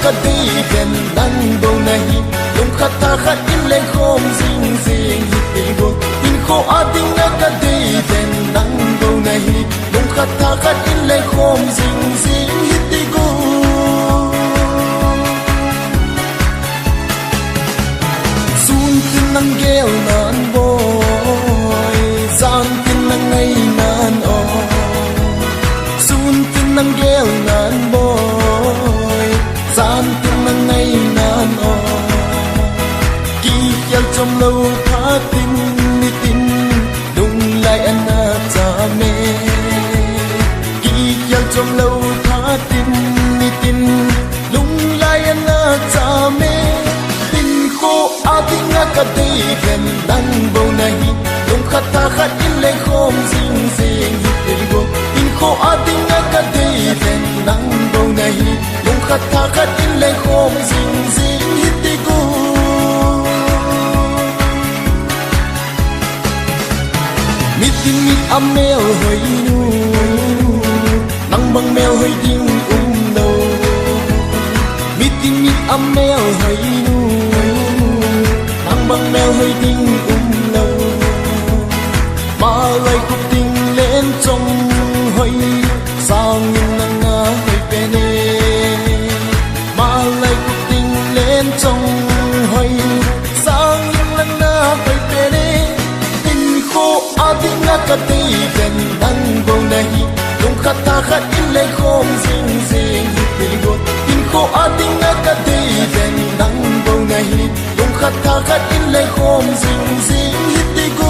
ka di ken nan bo nahi lung khata khat in le khom zing zing hi go in kho ading na ka di ken nan bo nahi lung khata khat in le khom zing zing hi go sun tin nang gel nan boy zan tin nang ngai nan o sun tin nang gel nan boy zan tin nang ngai nan o ki yal chom lo tha tin ni tin lung lai ana cha me ki yal chom lo tha tin ni tin lung lai ana cha me tin ko ading na ka di ken nan bo nahi lung khata khat in le khom zing zing hi go tin ko ading na ka di ken nan bo nahi lung khata khat in le khom zing zing hi go tin mit amel hoi nu nang bang mel hoi ding no tin mit amel hoi nu nang bang mel hoi ding no ma lai ku ting len trong hoi sang nang na hoi pe ne ma lai ku ting len trong hoi sang nang na hoi pe ne ading na ka di ken nan bo nahi lung khata khat in le khom zing zing hi go in ko ading na ka di ken nan bo nahi lung khata khat in le khom zing zing hi go